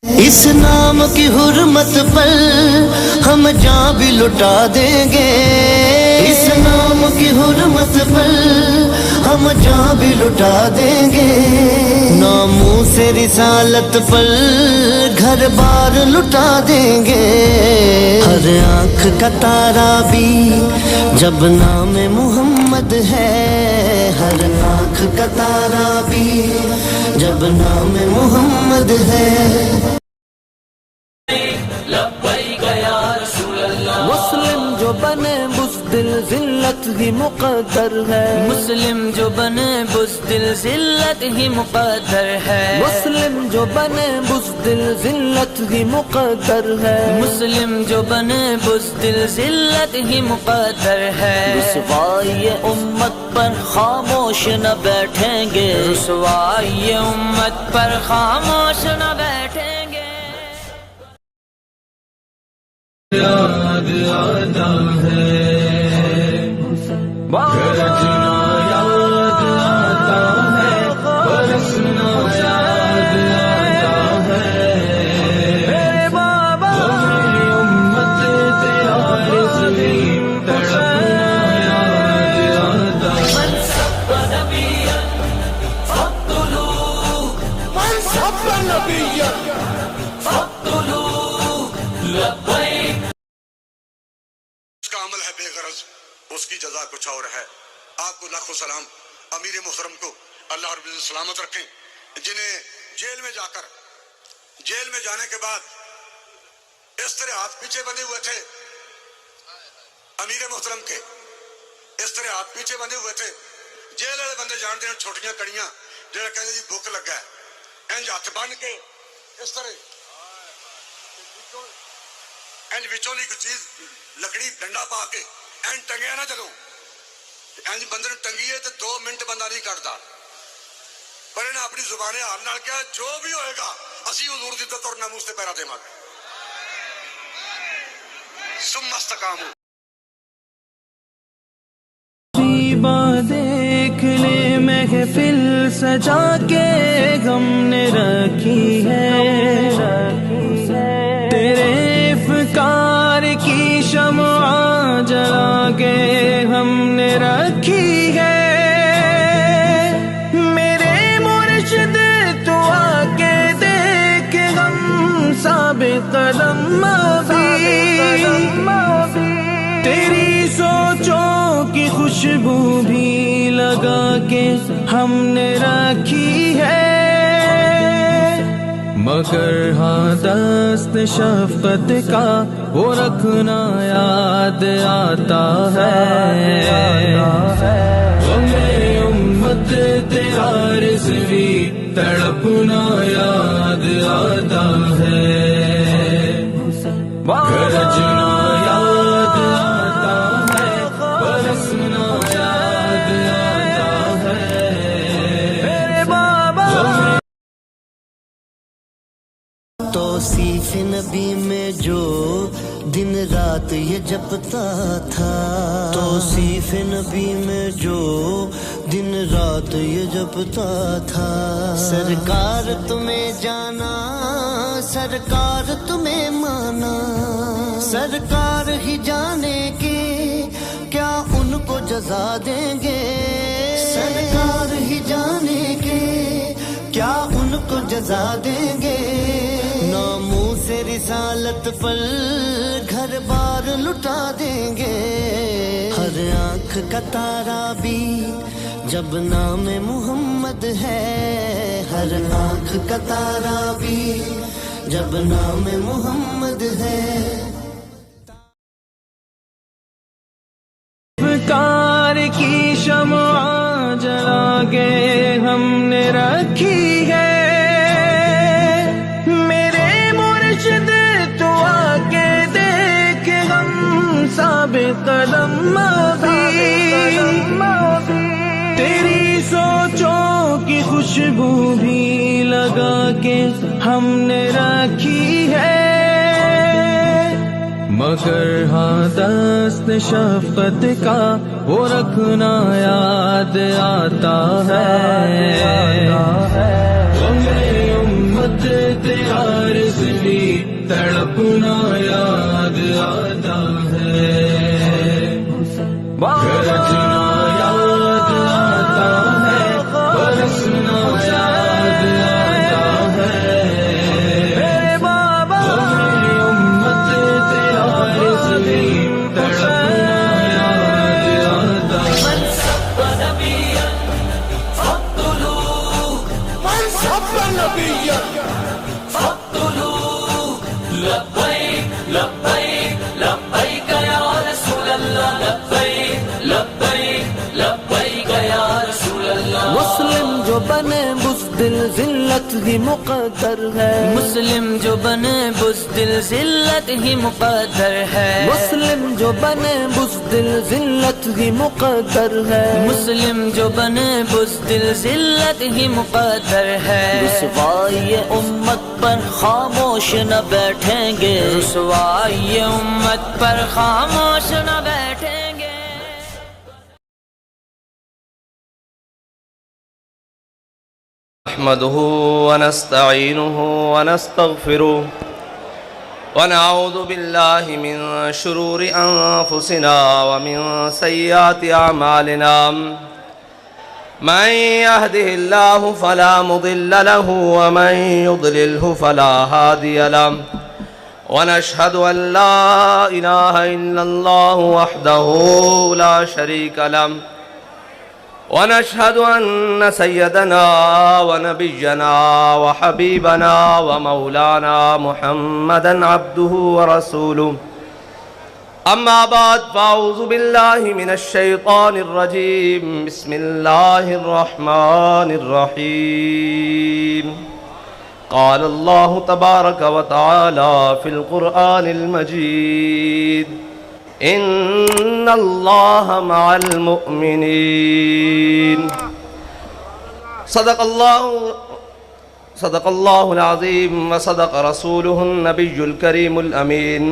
اس نام کی حرمت پر ہم جان بھی لٹا دیں گے، اس نام کی حرمت پر ہم جان بھی لٹا دیں گے، ناموں سے رسالت پر گھر بار لٹا دیں گے، ہر آنکھ کا تارا بھی جب نام محمد ہے، ہر آنکھ کا تارا بھی جب نام محمد ہے۔ مسلم جو بنے بزدل ذلت ہی مقدر ہے، مسلم جو بنے بزدل ذلت ہی مقدر ہے، مسلم جو بنے بزدل ذلت ہی مقدر ہے، مسلم جو بنے بزدل ذلت ہی مقدر ہے، رسوائی امت پر خاموش نہ بیٹھیں گے، رسوائی امت پر خاموش نہ بیٹھیں گے۔ یاد آتا ہے گرجنا، یاد آتا ہے برسنا، یاد آتا ہے بابا ہمیں امت تیرا رضوی تڑپنا، یاد آتا ہے۔ من سب نبیا فاقتلوه، من سب نبیا فاقتلوه، لبیک۔ اس کا عمل ہے بے غرض، اس کی جزا کچھ اور ہے۔ آپ کو لاکھوں سلام، امیر محترم کو اللہ رب العزت سلامت رکھیں، جنہیں جیل میں جا کر، جیل میں جانے کے بعد اس طرح ہاتھ پیچھے بندھے ہوئے تھے امیر محترم کے، اس طرح ہاتھ پیچھے بندھے ہوئے تھے۔ جیل والے بندے جانتے ہیں چھوٹیاں کڑیاں جہاں کہتے جی بھوک لگا ہے، انج ہاتھ بن کے اس طرح انج وچوں دی کوئی چیز لکڑی ڈنڈا پا کے این ٹنگیا نہ جدوں انج بندے نوں ٹنگیے تے 2 منٹ بندہ نہیں کٹدا، پر انہیں اپنی زبان حال نال کہا جو بھی ہوئے گا اسی حضور دی عزت اور ناموس تے پیرا دیواں گے۔ ثم استقاموا۔ دیکھ لے محفل سجا کے غم نے رکھی ہے، تیرے افکار کی شمع جلا کے ہم نے رکھی ہے، میرے مرشد تو آ کے دیکھ غم ثابت قدم بھی، تیری سوچوں کی خوشبو بھی لگا کے ہم نے رکھی ہے، مگر ہاں دست شفقت کا وہ رکھنا یاد آتا ہے، ہمیں امت تیرا رضوی تڑپنا یاد آتا ہے، گرجنا یاد آتا ہے برسنا، یاد آتا ہے بابا۔ توصیف نبی میں جو دن رات یہ جپتا تھا، توصیف نبی میں جو دن رات یہ جپتا تھا، سرکار تمہیں جانا، سرکار تمہیں مانا، سرکار ہی جانے کے کیا ان کو جزا دیں گے، سرکار ہی جانے کے کیا ان کو جزا دیں گے، ناموں سے رسالت پر گھر بار لٹا دیں گے، ہر آنکھ کا تارا بھی جب نام محمد ہے، ہر آنکھ کا تارا بھی جب نام محمد ہے۔ افکار کی شمع جلا کے ہم نے رکھی ہے، میرے مرشد تو آ کے دیکھ غم ثابت قدم بھی، تیری سوچوں کی خوشبو بھی لگا کے ہم نے رکھی ہے، مگر ہاں دست شفقت کا وہ رکھنا یاد آتا ہے، ہمیں امت تیرا رضوی تڑپنا یاد آتا ہے، گرجنا یاد آتا ہے، برسنا یاد آتا ہے، ہماری امت تیرا رضوی تڑپنا یاد آتا ہے۔ لبیک لبیک لبیک یا رسول اللہ، لبیک لبیک لبیک یا رسول اللہ۔ مسلم جو بنے بزدل ذلت ہی مقدر ہے، مسلم جو بنے بزدل ذلت ہی مقدر ہے، مسلم جو بنے بزدل ذلت ہی مقدر ہے، مسلم جو بنے بزدل ذلت ہی مقدر ہے۔ رسوائی امت پر خاموش نہ بیٹھیں گے، رسوائی امت پر خاموش نہ بیٹھیں گے۔ نحمده ونستعينه ونستغفره ونعوذ بالله من شرور أنفسنا ومن سيئات أعمالنا، من يهده الله فلا مضل له ومن يضلله فلا هادي له، ونشهد أن لا إله إلا الله وحده لا شريك له، ونشهد أن سيدنا ونبينا وحبيبنا ومولانا محمدًا عبده ورسوله، أما بعد فأعوذ بالله من الشيطان الرجيم، بسم الله الرحمن الرحيم، قال الله تبارك وتعالى في القرآن المجيد، إن الله مع المؤمنين۔ صدق الله العظيم وصدق رسوله النبي الكريم الأمين،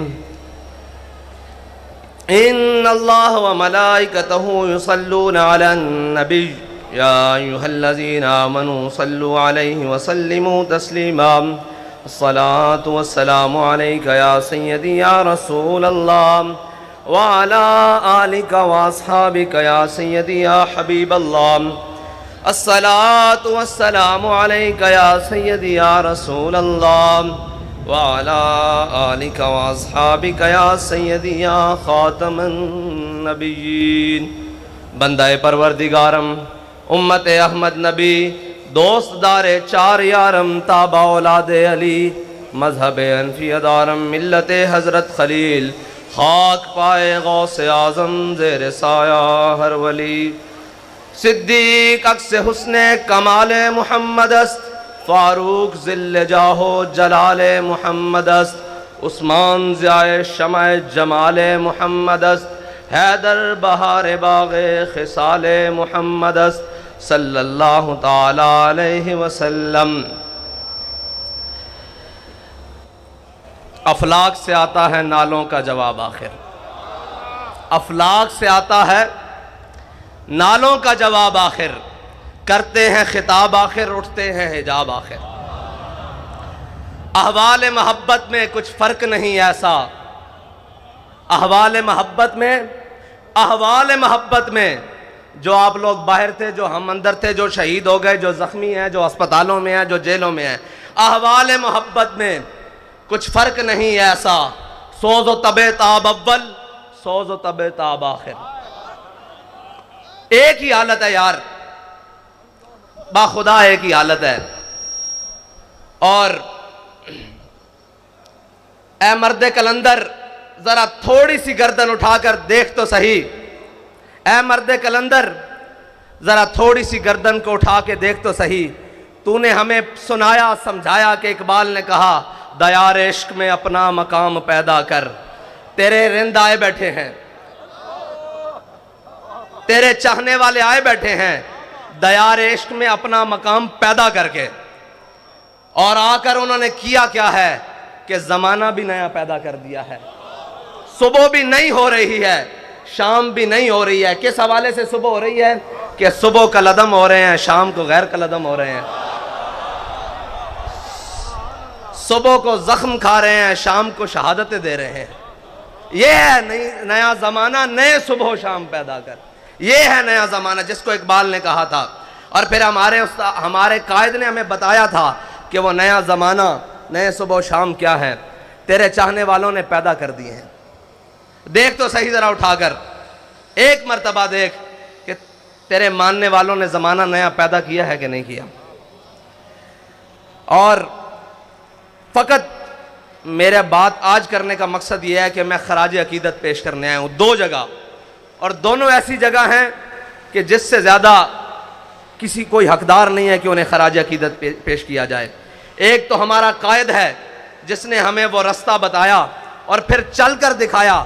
إن الله وملائكته يصلون على النبي، يا أيها الذين آمنوا صلوا عليه وسلموا تسليما، الصلاة والسلام عليك يا سيدي يا رسول الله، وعلى آلك وأصحابك يا سيدي يا حبيب الله، الصلاة والسلام عليك يا سيدي يا رسول الله، وعلى آلك وأصحابك يا سيدي يا خاتم النبيين۔ بندہ پروردگارم، امت احمد نبی، دوست دار چار یارم، تابع اولاد علی، مذہب حنفی دارم، ملت حضرت خلیل، خاک پائے غوث اعظم، زیر سایہ ہر ولی، صدیق عکس حسن کمال محمد است، فاروق ذل جاہو جلال محمد است، عثمان ضیاء شمع جمال محمد است، حیدر بہار باغ خصال محمد است، صلی اللہ تعالی علیہ وسلم۔ افلاک سے آتا ہے نالوں کا جواب آخر، افلاک سے آتا ہے نالوں کا جواب آخر، کرتے ہیں خطاب آخر، اٹھتے ہیں حجاب آخر۔ احوال محبت میں کچھ فرق نہیں ایسا، احوال محبت میں جو آپ لوگ باہر تھے، جو ہم اندر تھے، جو شہید ہو گئے، جو زخمی ہیں، جو اسپتالوں میں ہیں، جو جیلوں میں ہیں، احوال محبت میں کچھ فرق نہیں ایسا، سوز و تب تاب اول، سوز و تب تاب آخر۔ ایک ہی حالت ہے یار، باخدا ایک ہی حالت ہے۔ اور اے مرد کلندر، ذرا تھوڑی سی گردن اٹھا کر دیکھ تو صحیح، اے مرد کلندر ذرا تھوڑی سی گردن کو اٹھا کے دیکھ تو صحیح، تو نے ہمیں سنایا سمجھایا کہ اقبال نے کہا دیار عشق میں اپنا مقام پیدا کر، تیرے رند آئے بیٹھے ہیں، تیرے چاہنے والے آئے بیٹھے ہیں دیار عشق میں اپنا مقام پیدا کر کے، اور آ کر انہوں نے کیا کیا ہے کہ زمانہ بھی نیا پیدا کر دیا ہے، صبح بھی نئی ہو رہی ہے، شام بھی نہیں ہو رہی ہے۔ کس حوالے سے صبح ہو رہی ہے کہ صبح کل عدم ہو رہے ہیں، شام کو غیر کل عدم ہو رہے ہیں۔ صبح کو زخم کھا رہے ہیں، شام کو شہادتیں دے رہے ہیں. یہ ہے نیا زمانہ، نئے صبح و شام پیدا کر. یہ ہے نیا زمانہ جس کو اقبال نے کہا تھا. اور پھر ہمارے قائد نے ہمیں بتایا تھا کہ وہ نیا زمانہ، نئے صبح و شام کیا ہے. تیرے چاہنے والوں نے پیدا کر دیے ہیں. دیکھ تو صحیح ذرا اٹھا کر، ایک مرتبہ دیکھ کہ تیرے ماننے والوں نے زمانہ نیا پیدا کیا ہے کہ نہیں کیا. اور فقط میرا بات آج کرنے کا مقصد یہ ہے کہ میں خراج عقیدت پیش کرنے آیا ہوں 2 جگہ، اور دونوں ایسی جگہ ہیں کہ جس سے زیادہ کسی کوئی حقدار نہیں ہے کہ انہیں خراج عقیدت پیش کیا جائے. ایک تو ہمارا قائد ہے جس نے ہمیں وہ رستہ بتایا اور پھر چل کر دکھایا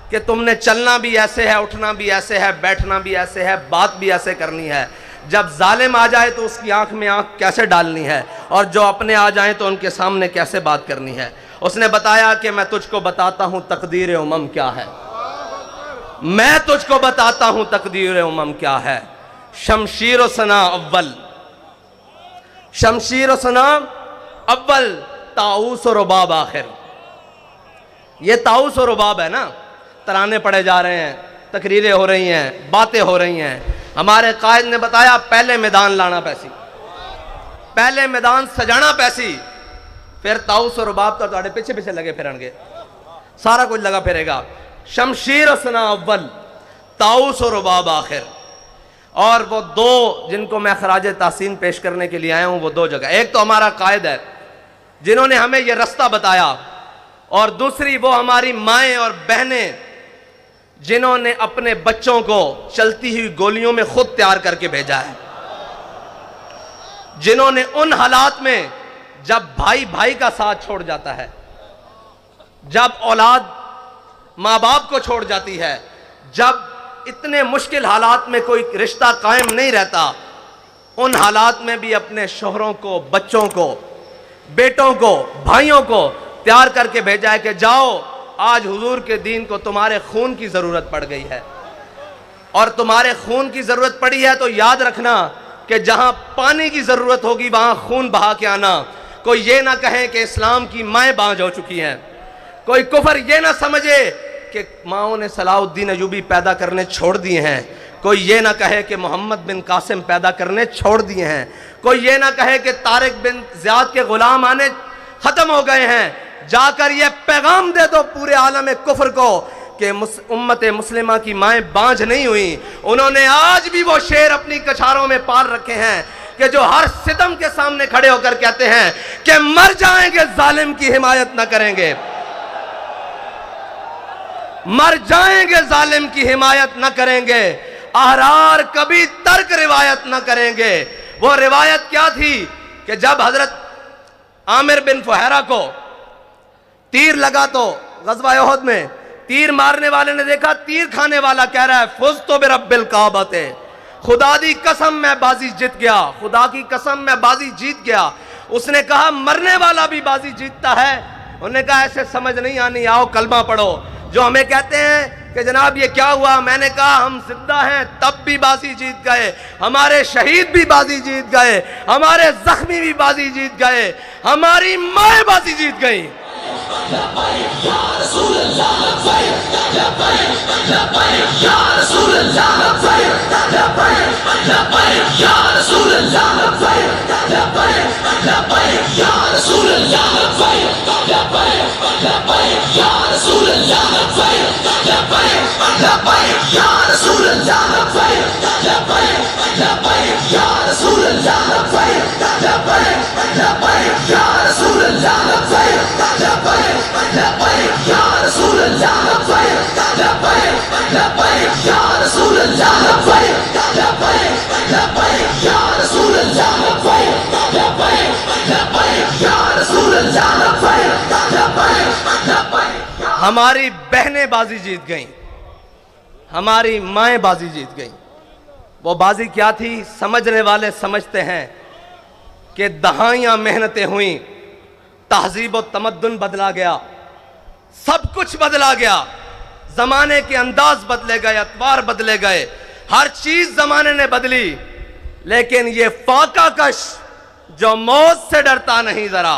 کہ تم نے چلنا بھی ایسے ہے، اٹھنا بھی ایسے ہے، بیٹھنا بھی ایسے ہے، بات بھی ایسے کرنی ہے. جب ظالم آ جائے تو اس کی آنکھ میں آنکھ کیسے ڈالنی ہے، اور جو اپنے آ جائیں تو ان کے سامنے کیسے بات کرنی ہے. اس نے بتایا کہ میں تجھ کو بتاتا ہوں تقدیر امم کیا ہے. میں تجھ کو بتاتا ہوں تقدیر امم کیا ہے. شمشیر و سنا اول، شمشیر و سنا اول، طاؤس و رباب آخر. یہ طاؤس و رباب ہے نا، ترانے پڑے جا رہے ہیں، تقریریں ہو رہی ہیں، باتیں ہو رہی ہیں. ہمارے قائد نے بتایا پہلے میدان لانا پیسی، پہلے میدان سجانا پیسی، پھر طاؤس و رباب تو تھوڑے پیچھے پیچھے لگے پھرن گے، سارا کچھ لگا پھرے گا. شمشیر و سنا اول، طاؤس و رباب آخر. اور وہ 2 جن کو میں خراج تحسین پیش کرنے کے لیے آیا ہوں، وہ 2 جگہ. ایک تو ہمارا قائد ہے جنہوں نے ہمیں یہ رستہ بتایا، اور دوسری وہ ہماری مائیں اور بہنیں جنہوں نے اپنے بچوں کو چلتی ہوئی گولیوں میں خود تیار کر کے بھیجا ہے. جنہوں نے ان حالات میں جب بھائی بھائی کا ساتھ چھوڑ جاتا ہے، جب اولاد ماں باپ کو چھوڑ جاتی ہے، جب اتنے مشکل حالات میں کوئی رشتہ قائم نہیں رہتا، ان حالات میں بھی اپنے شوہروں کو، بچوں کو، بیٹوں کو، بھائیوں کو تیار کر کے بھیجا ہے کہ جاؤ، آج حضور کے دین کو تمہارے خون کی ضرورت پڑ گئی ہے. اور تمہارے خون کی ضرورت پڑی ہے تو یاد رکھنا کہ جہاں پانی کی ضرورت ہوگی وہاں خون بہا کے آنا. کوئی یہ نہ کہیں کہ اسلام کی مائیں بانجھ ہو چکی ہیں. کوئی کفر یہ نہ سمجھے کہ ماؤں نے صلاح الدین ایوبی پیدا کرنے چھوڑ دیے ہیں. کوئی یہ نہ کہے کہ محمد بن قاسم پیدا کرنے چھوڑ دیے ہیں. کوئی یہ نہ کہے کہ طارق بن زیاد کے غلام آنے ختم ہو گئے ہیں. جا کر یہ پیغام دے دو پورے عالم کفر کو کہ امت مسلمہ کی مائیں بانجھ نہیں ہوئی. انہوں نے آج بھی وہ شیر اپنی کچھاروں میں پال رکھے ہیں کہ جو ہر ستم کے سامنے کھڑے ہو کر کہتے ہیں کہ مر جائیں گے ظالم کی حمایت نہ کریں گے، مر جائیں گے ظالم کی حمایت نہ کریں گے، احرار کبھی ترک روایت نہ کریں گے. وہ روایت کیا تھی کہ جب حضرت عامر بن فہیرہ کو تیر لگا تو غزوہ احد میں تیر مارنے والے نے دیکھا تیر کھانے والا کہہ رہا ہے فزت برب الکعبۃ، خدا دی قسم میں بازی جیت گیا، خدا کی قسم میں بازی جیت گیا. اس نے کہا مرنے والا بھی بازی جیتتا ہے. انہوں نے کہا ایسے سمجھ نہیں آنی، آؤ کلمہ پڑھو. جو ہمیں کہتے ہیں کہ جناب یہ کیا ہوا، میں نے کہا ہم زندہ ہیں تب بھی بازی جیت گئے، ہمارے شہید بھی بازی جیت گئے، ہمارے زخمی بھی بازی جیت گئے، ہماری مائیں بازی جیت گئی. ہماری بہنیں بازی جیت گئیں، ہماری مائیں بازی جیت گئیں. وہ بازی کیا تھی سمجھنے والے سمجھتے ہیں کہ دہائیاں محنتیں ہوئیں، تہذیب و تمدن بدلا گیا، سب کچھ بدلا گیا، زمانے کے انداز بدلے گئے، اطوار بدلے گئے، ہر چیز زمانے نے بدلی. لیکن یہ فاقہ کش جو موت سے ڈرتا نہیں ذرا،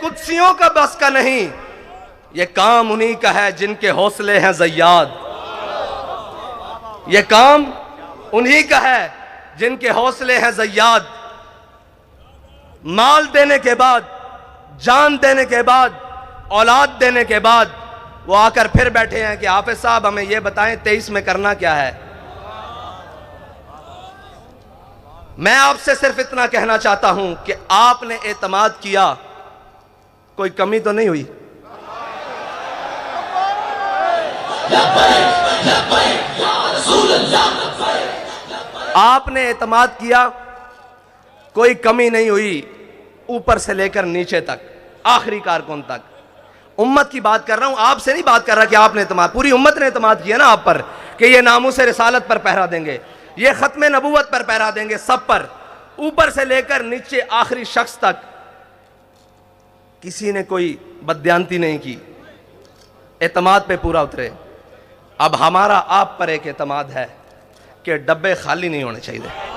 قدسیوں کا بس کا نہیں، یہ کام انہی کا ہے جن کے حوصلے ہیں زیاد، یہ کام انہی کا ہے جن کے حوصلے ہیں زیاد۔ مال دینے کے بعد، جان دینے کے بعد، اولاد دینے کے بعد وہ آ کر پھر بیٹھے ہیں کہ حافظ صاحب ہمیں یہ بتائیں 23 میں کرنا کیا ہے۔ میں آپ سے صرف اتنا کہنا چاہتا ہوں کہ آپ نے اعتماد کیا، کوئی کمی تو نہیں ہوئی؟ آپ نے اعتماد کیا، کوئی کمی نہیں ہوئی، اوپر سے لے کر نیچے تک، آخری کارکن تک۔ امت کی بات کر رہا ہوں، آپ سے نہیں بات کر رہا کہ آپ نے اعتماد، پوری امت نے اعتماد کیا نا آپ پر کہ یہ ناموس رسالت پر پہرا دیں گے، یہ ختم نبوت پر پہرا دیں گے، سب پر، اوپر سے لے کر نیچے آخری شخص تک کسی نے کوئی بددیانتی نہیں کی، اعتماد پہ پورا اترے۔ اب ہمارا آپ پر ایک اعتماد ہے کہ ڈبے خالی نہیں ہونے چاہیے۔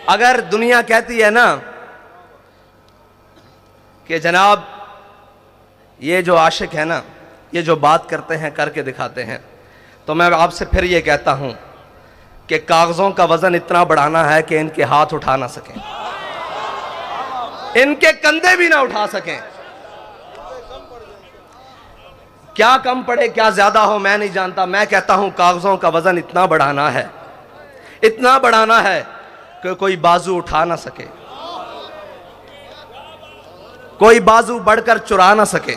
اگر دنیا کہتی ہے نا کہ جناب یہ جو عاشق ہے نا، یہ جو بات کرتے ہیں کر کے دکھاتے ہیں، تو میں آپ سے پھر یہ کہتا ہوں کہ کاغذوں کا وزن اتنا بڑھانا ہے کہ ان کے ہاتھ اٹھا نہ سکیں، ان کے کندھے بھی نہ اٹھا سکیں۔ کیا کم پڑے کیا زیادہ ہو میں نہیں جانتا، میں کہتا ہوں کاغذوں کا وزن اتنا بڑھانا ہے، اتنا بڑھانا ہے کہ کوئی بازو اٹھا نہ سکے، کوئی بازو بڑھ کر چرا نہ سکے،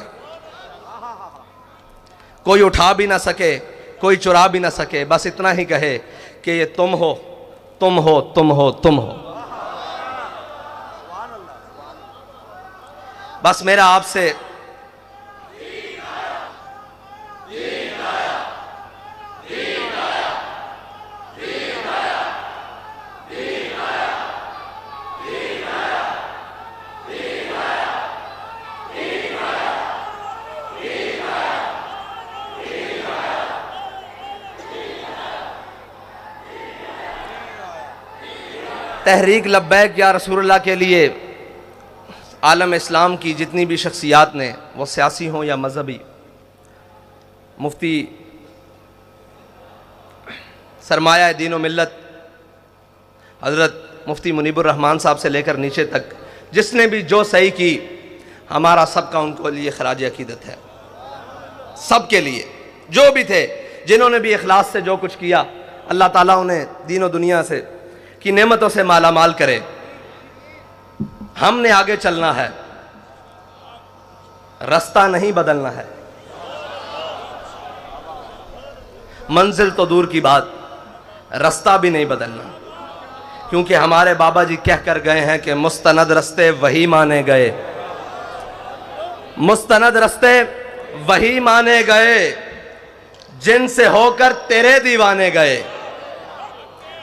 کوئی اٹھا بھی نہ سکے، کوئی چرا بھی نہ سکے، بس اتنا ہی کہے کہ یہ تم ہو، تم ہو، تم ہو، تم ہو۔ بس میرا آپ سے تحریک لبیک یا رسول اللہ کے لیے عالم اسلام کی جتنی بھی شخصیات نے، وہ سیاسی ہوں یا مذہبی، مفتی سرمایہ دین و ملت حضرت مفتی منیب الرحمان صاحب سے لے کر نیچے تک جس نے بھی جو صحیح کی، ہمارا سب کا ان کو لیے خراج عقیدت ہے، سب کے لیے جو بھی تھے، جنہوں نے بھی اخلاص سے جو کچھ کیا، اللہ تعالیٰ انہیں دین و دنیا سے کی نعمتوں سے مالا مال کرے۔ ہم نے آگے چلنا ہے، رستہ نہیں بدلنا ہے، منزل تو دور کی بات، رستہ بھی نہیں بدلنا، کیونکہ ہمارے بابا جی کہہ کر گئے ہیں کہ مستند رستے وہی مانے گئے، مستند رستے وہی مانے گئے جن سے ہو کر تیرے دیوانے گئے،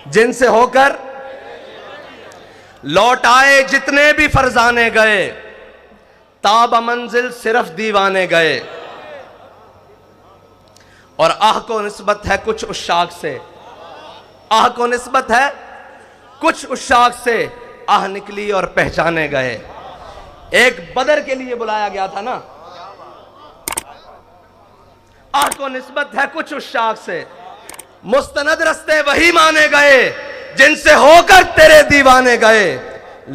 جن سے ہو کر لوٹ آئے جتنے بھی فرزانے گئے، تاب منزل صرف دیوانے گئے۔ اور آہ کو نسبت ہے کچھ عشاق سے، آہ کو نسبت ہے کچھ عشاق سے، آہ نکلی اور پہچانے گئے۔ ایک بدر کے لیے بلایا گیا تھا نا، آہ کو نسبت ہے کچھ عشاق سے، مستند رستے وہی مانے گئے جن سے ہو کر تیرے دیوانے گئے،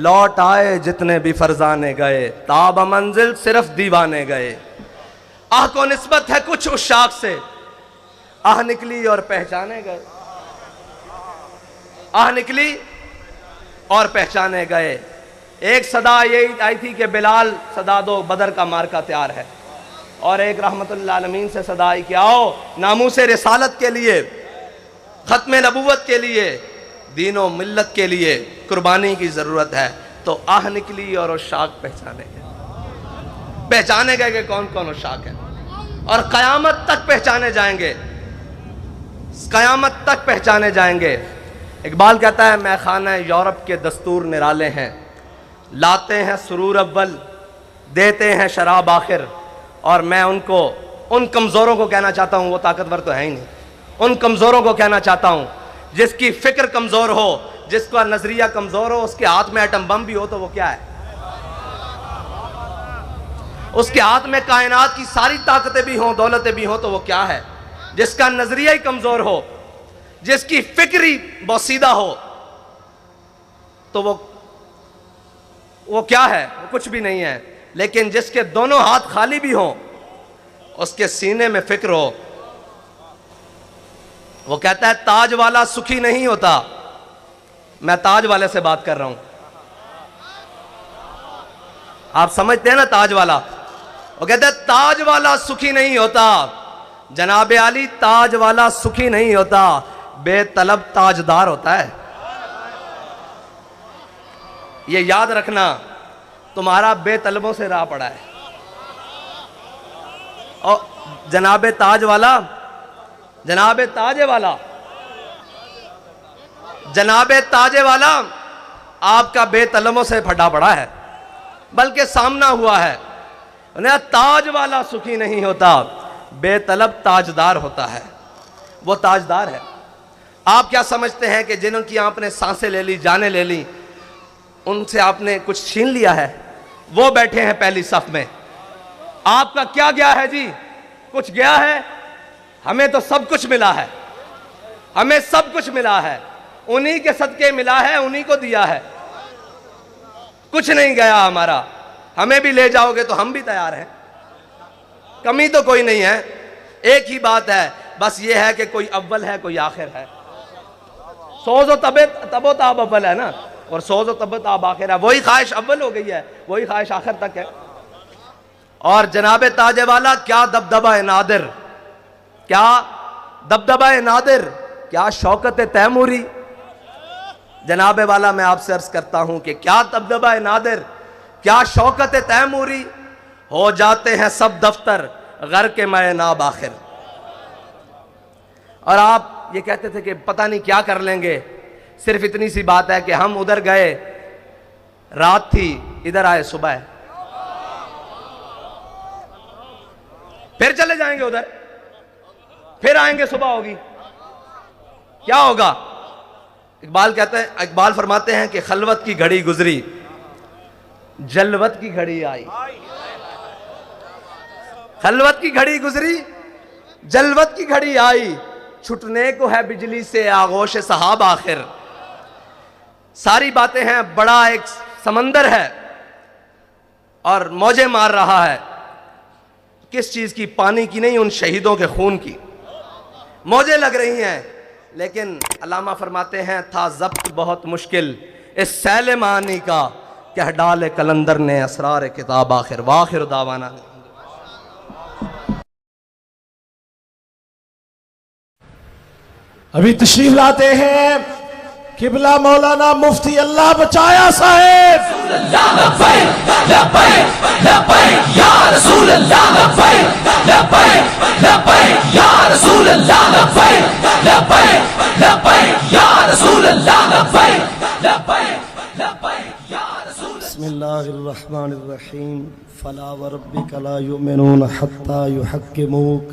لوٹ آئے جتنے بھی فرزانے گئے، تاب منزل صرف دیوانے گئے۔ آہ کو نسبت ہے کچھ عشاق سے، آہ نکلی اور پہچانے گئے، آہ نکلی اور پہچانے گئے۔ ایک صدا یہ آئی تھی کہ بلال صدا دو بدر کا مارکا تیار ہے، اور ایک رحمت اللہ عالمین سے صدا آئی کہ آؤ ناموس رسالت کے لیے ختم نبوت کے لیے, دین و ملت کے لیے قربانی کی ضرورت ہے. تو آہ نکلی اور عشاق پہچانے گئے کہ کون کون عشاق ہیں, اور قیامت تک پہچانے جائیں گے, قیامت تک پہچانے جائیں گے. اقبال کہتا ہے میں خانہ یورپ کے دستور نرالے ہیں, لاتے ہیں سرور اول, دیتے ہیں شراب آخر. اور میں ان کمزوروں کو کہنا چاہتا ہوں, وہ طاقتور تو ہے ہی نہیں, ان کمزوروں کو کہنا چاہتا ہوں جس کی فکر کمزور ہو, جس کا نظریہ کمزور ہو, اس کے ہاتھ میں ایٹم بم بھی ہو تو وہ کیا ہے؟ اس کے ہاتھ میں کائنات کی ساری طاقتیں بھی ہوں, دولتیں بھی ہوں تو وہ کیا ہے؟ جس کا نظریہ ہی کمزور ہو, جس کی فکری بوسیدہ ہو تو وہ کیا ہے؟ وہ کچھ بھی نہیں ہے. لیکن جس کے دونوں ہاتھ خالی بھی ہوں, اس کے سینے میں فکر ہو, وہ کہتا ہے تاج والا سکھی نہیں ہوتا. میں تاج والے سے بات کر رہا ہوں, آپ سمجھتے ہیں نا تاج والا؟ وہ کہتا ہے تاج والا سکھی نہیں ہوتا. جناب علی, تاج والا سکھی نہیں ہوتا, بے طلب تاجدار ہوتا ہے. یہ یاد رکھنا, تمہارا بے طلبوں سے راہ پڑا ہے. اور جناب تاج والا, جناب تاج والا آپ کا بے طلبوں سے پھٹا پڑا ہے, بلکہ سامنا ہوا ہے. تاج والا سکھی نہیں ہوتا, بے طلب تاجدار ہوتا ہے. وہ تاجدار ہے. آپ کیا سمجھتے ہیں کہ جنہوں کی آپ نے سانسیں لے لی, جانیں لے لی, ان سے آپ نے کچھ چھین لیا ہے؟ وہ بیٹھے ہیں پہلی صف میں. آپ کا کیا گیا ہے جی؟ کچھ گیا ہے؟ ہمیں تو سب کچھ ملا ہے, ہمیں سب کچھ ملا ہے, انہی کے صدقے ملا ہے, انہی کو دیا ہے. کچھ نہیں گیا ہمارا. ہمیں بھی لے جاؤ گے تو ہم بھی تیار ہیں, کمی تو کوئی نہیں ہے. ایک ہی بات ہے, بس یہ ہے کہ کوئی اول ہے, کوئی آخر ہے. سوز و تب و تاب اول ہے نا, اور سوز و تب و تاب آخر ہے. وہی خواہش اول ہو گئی ہے, وہی خواہش آخر تک ہے. اور جناب تاج والا کیا دبدبہ نادر, کیا دبدبہ نادر, کیا شوکت تیموری. جناب والا میں آپ سے عرض کرتا ہوں کہ کیا دبدبہ نادر, کیا شوکت تیموری. ہو جاتے ہیں سب دفتر غر کے میں ناب آخر. اور آپ یہ کہتے تھے کہ پتہ نہیں کیا کر لیں گے. صرف اتنی سی بات ہے کہ ہم ادھر گئے, رات تھی, ادھر آئے صبح ہے, پھر چلے جائیں گے ادھر, پھر آئیں گے صبح ہوگی. کیا ہوگا؟ اقبال فرماتے ہیں کہ خلوت کی گھڑی گزری, جلوت کی گھڑی آئی. خلوت کی گھڑی گزری, جلوت کی گھڑی آئی. چھٹنے کو ہے بجلی سے آغوش صحاب آخر. ساری باتیں ہیں, بڑا ایک سمندر ہے اور موجیں مار رہا ہے. کس چیز کی؟ پانی کی نہیں, ان شہیدوں کے خون کی موجیں لگ رہی ہیں. لیکن علامہ فرماتے ہیں تھا ضبط بہت مشکل اس سیل معانی کا, کہ ڈالے کلندر نے اسرار کتاب آخر. واخر دعوانا. ابھی تشریف لاتے ہیں قبلہ مولانا مفتی اللہ بچایا صاحب. بسم اللہ الرحمن الرحیم. فلا وربک لا یؤمنون حتی یحکموک.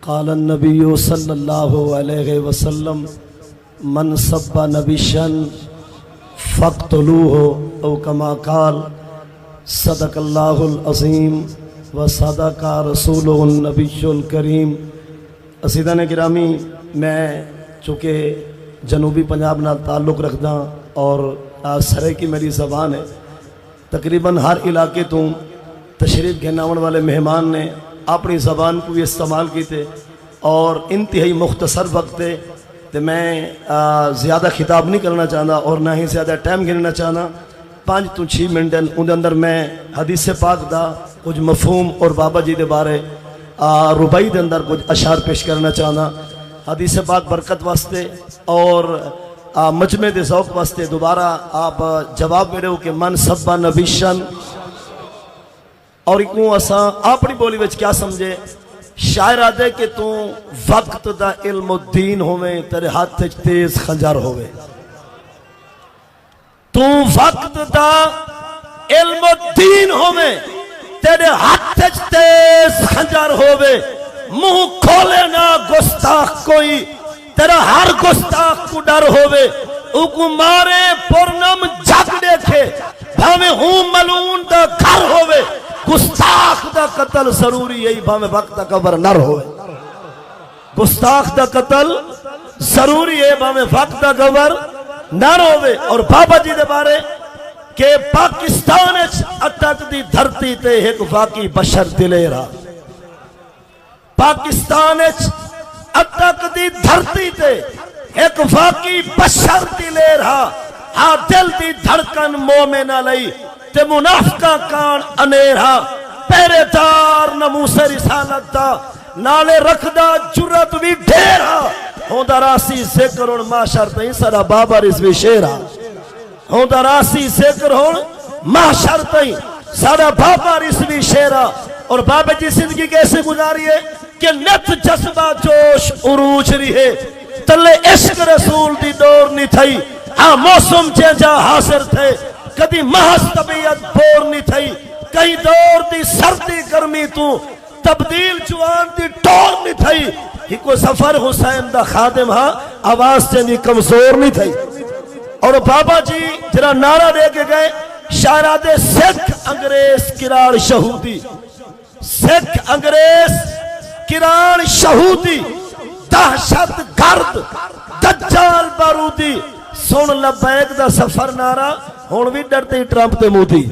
قال النبی صلی اللہ علیہ وسلم من سب نبیشا فاقتلوہ او کما قال. صدق اللہ العظیم و صدق رسولہ النبی الکریم. عزیزان گرامی, میں چونکہ جنوبی پنجاب نال تعلق رکھدا اور سرے کی میری زبان ہے, تقریباً ہر علاقے تو تشریف گھناون والے مہمان نے اپنی زبان کو بھی استعمال کیتے اور انتہائی مختصر وقت ہے. تو میں زیادہ خطاب نہیں کرنا چاہتا اور نہ ہی زیادہ ٹائم گننا چاہتا. 5 تو 6 منٹ ان اندر میں حدیث پاک دا کچھ مفہوم اور بابا جی دے بارے ربائی دے اندر کچھ اشعار پیش کرنا چاہتا. حدیث پاک برکت واسطے اور مجمع دے ذوق واسطے دوبارہ آپ جواب میرے ہو کہ من سبا نبیشن اور ایکوں اساں اپنی بولی وچ کیا سمجھے شاعر آدھے کہ تو وقت دا علم و دین ہوئے تیرے ہاتھ تیز خنجر ہوئے تو وقت دا علم و دین ہوئے تیرے ہاتھ تیز خنجر ہوئے منہ کھولے نہ گستاخ کوئی تیرا ہر گستاخ کو ڈر ہوئے اوکو مارے پورنم جگ دیکھے بھاوے ہوں ملون دا گھر ہوئے گستاخ دا قتل ضروری ہے بھاوے وقت دا قبر نر ہوئے گستاخ دا قتل ضروری ہے بھاوے وقت دا قبر نر ہوئے اور بابا جی دے بارے کہ پاکستان اٹک دی دھرتی تے ایک واقعی بشر دلے رہا پاکستان اٹک دی دھرتی تے ایک واقعی بشر دلے رہا ہاں دل دی دھڑکن مومنہ لئی تے منافقہ کان انیرہا پہرے دار نموس رسالت دا نالے رکھدا جرت بھی ڈھیرا ہوندہ راسی ذکر ہون معاشر تئیں سارا بابا رضوی شیرہ ہوندہ راسی ذکر ہون معاشر تئیں سارا بابا رضوی شیرہ اور بابا جی زندگی کیسے گزاری ہے کہ نت جذبہ جوش عروج رہے تلے عشق رسول دی دور نہیں تھئی ہاں موسم جا حاضر تھے کدی محض طبیعت بور نہیں تھئی کئی دور دی سردی گرمی تو تبدیل جوان دی ٹور نہیں تھئی ہی کوئی سفر حسین دا خادم ہاں آواز سے نہیں کمزور نہیں تھئی اور بابا جی جرا نعرہ دے کے گئے شاعرات سکھ انگریز کراڑ شہودی سکھ انگریز کراڑ شہودی دہشت گرد دجال بارودی سن لبیک دا سفر نعرہ ہون بھی ڈرتے ہی ٹرمپ تے موتی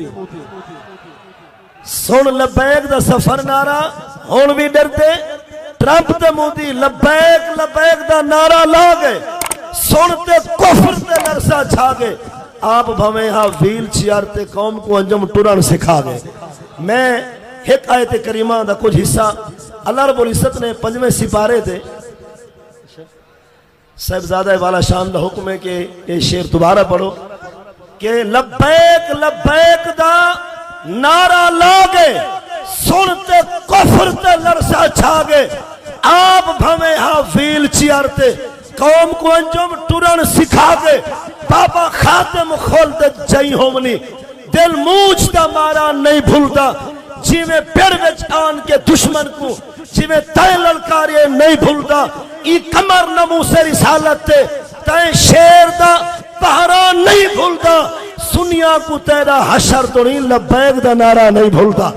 سن لبیک دا سفر نعرہ ہون بھی ڈرتے ٹرمپ تے موتی لبیک لبیک دا نعرہ لا گئے سنتے کفر تے لرسا چھا گئے آپ بھویں ہاں ویل چیئر تے قوم کو انجم ٹرن سکھا گئے میں ایک آیت کریمہ دا کچھ حصہ اللہ رب العزت نے 5ویں سپارے تھے صاحبزادہ والا شان دا حکم ہے کہ یہ شعر دوبارہ پڑھو کہ لبیک لبیک دا نعرہ لاگے سنتے کفر تے لرسا چھاگے آپ بھویں ہاں ویل چیئر تے قوم کو انجم ٹرن سکھا گے بابا خاتم خولد جائی ہومنی دل موچ دا مارا نہیں بھولتا جی میں پیڑ وچ آن کے دشمن کو جی میں تائیں للکاریے نہیں بھولتا ای کمر نموس رسالت تے تائیں شیر دا پہران نہیں بھولتا سنیا کو تیرا حشر تو نہیں لبیک دا نعرہ نہیں بھولتا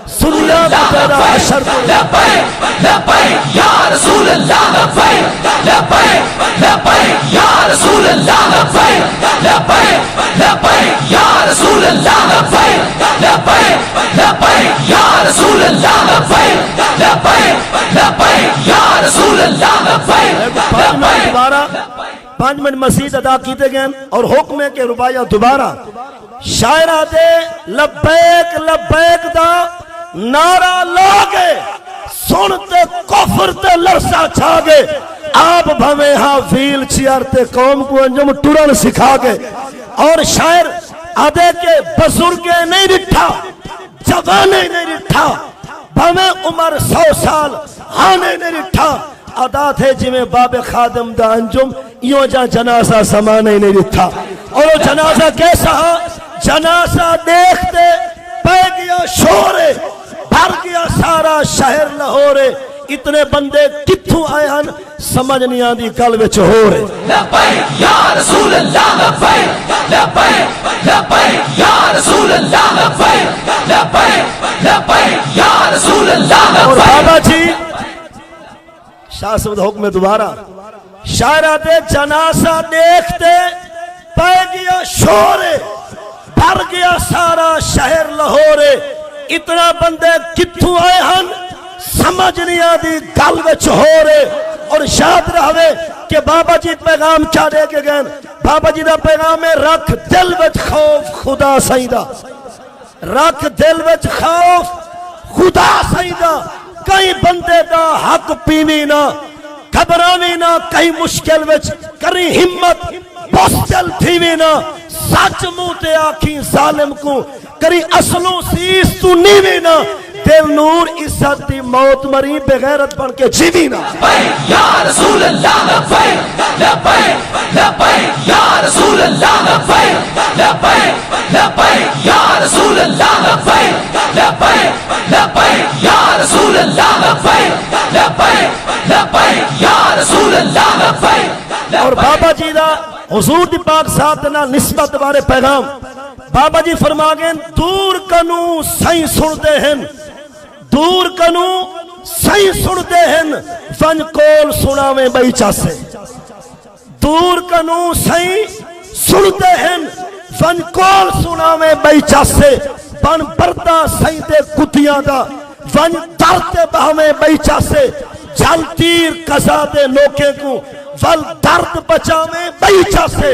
سنیا کو تیرا حشر تو لبیک لبیک یا رسول اللہ لبیک لبیک لبیک یا رسول اللہ لبیک لبیک لبیک یا رسول اللہ لبیک لبیک لبیک یا رسول اللہ لبیک لبیک لبیک یا رسول اللہ لبیک دوبارہ 5 منٹ مسجد ادا کیتے گئے اور حکم ہے کہ ربایا دوبارہ شاعرہ دے لبیک لبیک دا نعرہ لاگے سنتے کفر تے لرسا چھاگے آپ بھویں ہاں ویل چیئر تے قوم کو انجم ٹرن سکھا گے اور شاعر آدھے کے بزرگے نہیں رٹھا جوانے نہیں رٹھا بھویں عمر 100 سال آنے نہیں رٹھا ادا تھے جمیں باب خادم دا انجم یوں جا جنازہ سمانے نہیں رٹھا اور وہ جنازہ کیسا جنازہ دیکھتے پہ گیا شورے بھر گیا سارا شہر لاہورے اتنے بندے کتھوں آئے ہن سمجھ نہیں آندی گل وچ ہو رہے لبیک یا رسول اللہ لبیک لبیک لبیک یا رسول اللہ لبیک لبیک لبیک یا رسول اللہ لبیک اور بابا جی شاہ سمد حکم دوبارہ شاعرہ دے جنازہ دیکھتے پہ گیا شورے بھر گیا سارا شہر لاہورے اتنا بندے کتھوں آئے ہن سمجھ نہیں آدھی گل وچ ہو رہے اور یاد رہے کہ بابا جی پیغام کیا دے کے گئے بابا جی دا پیغام ہے رکھ دل وچ خوف خدا سائیدہ رکھ دل وچ خوف خدا سائیدہ کئی بندے دا حق پیوی نہ گھبراوی نہ کہیں مشکل وچ کری ہمت بوستل تھیوی نہ سچ منہ تے آکھی ظالم کو کری اصلوں سیس تو نیوی نہ دل نور عزت دی موت مری بغیرت بن کے جیوی نہ لبیک یا رسول اللہ لبیک لبیک لبیک یا رسول اللہ لبیک لبیک لبیک یا رسول اللہ لبیک لبیک لبیک یا رسول اللہ لبیک لبیک لبیک یا رسول اللہ لبیک. اور بابا جی دا حضور دی پاک ساتھ نہ نسبت بارے پیغام بابا جی فرما گئے دور کنو سائیں سن دے ہیں دور کنو سائیں سن دے ہیں ون کول سناویں بئی چاسے دور کنو سائیں سن دے ہیں ون کول سناویں بئی چاسے بن پردہ سائیں دے کتیاں دا ون درد بہویں بئی چاسے جل تیر قضا دے لوکے کو ول درد بچاویں بئی چاسے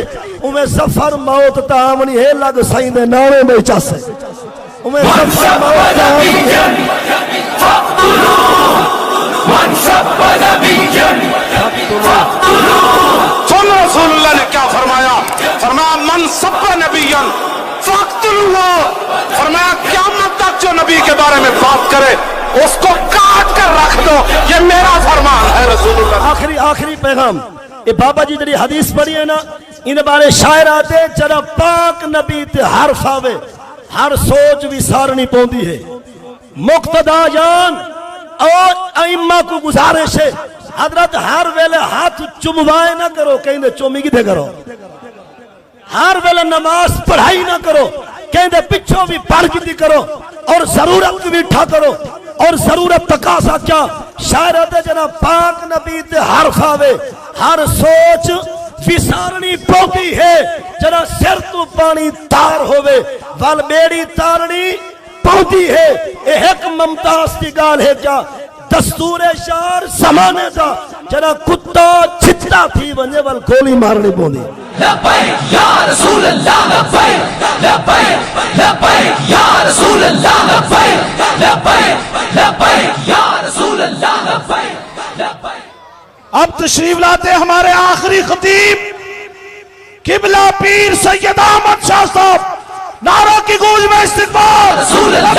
امیں زفر موت تامنی ہے لگ سائیں دے ناویں بئی چاسے امیں زفر موت تامنی ہے سنو رسول اللہ نے کیا فرمایا فرمایا من سب نبیًا فاقتلوہ فرمایا قیامت تک جو نبی کے بارے میں بات کرے اس کو کاٹ کر رکھ دو یہ میرا فرمان ہے رسول اللہ. آخری پیغام یہ بابا جی جڑی حدیث پڑھی ہے نا ان بارے شاعر آتے جڑا پاک نبی تے حرف آوے ہر سوچ بھی سارنی پوندی ہے مقتدا جان اور ائمہ کو گزارش ہے حضرت ہر ویلے ہاتھ چموائے نہ کرو کہیں دے چومی کی دے کرو ہر ویلے نماز پڑھائی نہ کرو کہیں دے پچھوں بھی پڑھ کی دی کرو اور ضرورت بھی اٹھا کرو اور ضرورت تقاضا کیا شاعرت جنا پاک نبی تے حرف آوے ہر سوچ وسارنی پوتی ہے جنا سر تو پانی تار ہوئے وال بیڑی تارنی پوتی ہے ایک ممتاز کی گال ہے کیا دستور شعر زمانے دا جنا کتا چھتا تھی ونجے وال گولی مارنی پوندی لبیک یا رسول اللہ لبیک لبیک لبیک یا رسول اللہ لبیک لبیک لبیک یا رسول اللہ لبیک لبیک. اب تشریف لاتے ہمارے آخری خطیب قبلہ پیر سید احمد شاہ صاحب نعرہ کی گونج میں استقبال رسول اللہ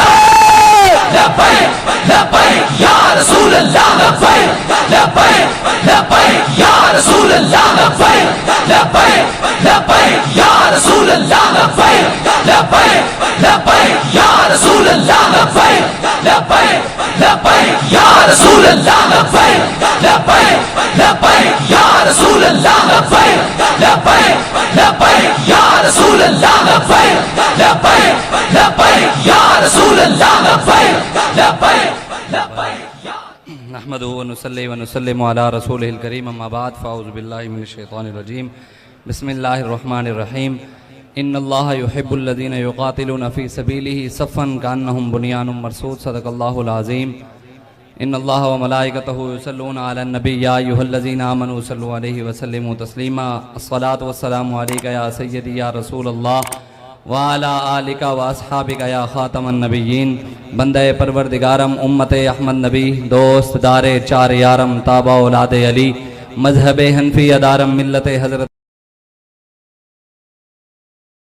لبیک لبیک یا رسول اللہ لبیک لبیک لبیک یا رسول اللہ لبیک لبیک لبیک یا رسول اللہ لبیک لبیک لبیک یا رسول اللہ لبیک لبیک لبیک یا رسول اللہ لبیک لبیک لبیک یا رسول اللہ لبیک لبیک لبیک یا رسول اللہ لبیک لبیک لبیک یا رسول اللہ لبیک لبیک لبیک. نحمدہ ونصلی ونسلم علی رسولہ الکریم اما بعد فاعوذ باللہ من الشیطان الرجیم بسم اللہ الرحمن الرحیم ان اللہ یحب الذین یقاتلون فی سبیلہ صفا کانہم بنیان مرصوص صدق اللہ العظیم. ان اللہ وملائکتہ یصلون علی النبی یا ایھا الذین آمنوا صلوا علیہ وسلموا تسلیما الصلاۃ والسلام علیک یا سیدی یا رسول اللہ وعلی آلک واصحابک یا خاتم النبیین. بندہ پروردگارم امت احمد نبی دوست دار چار یارم تابع اولاد علی مذہب حنفی ادارم ملت حضرت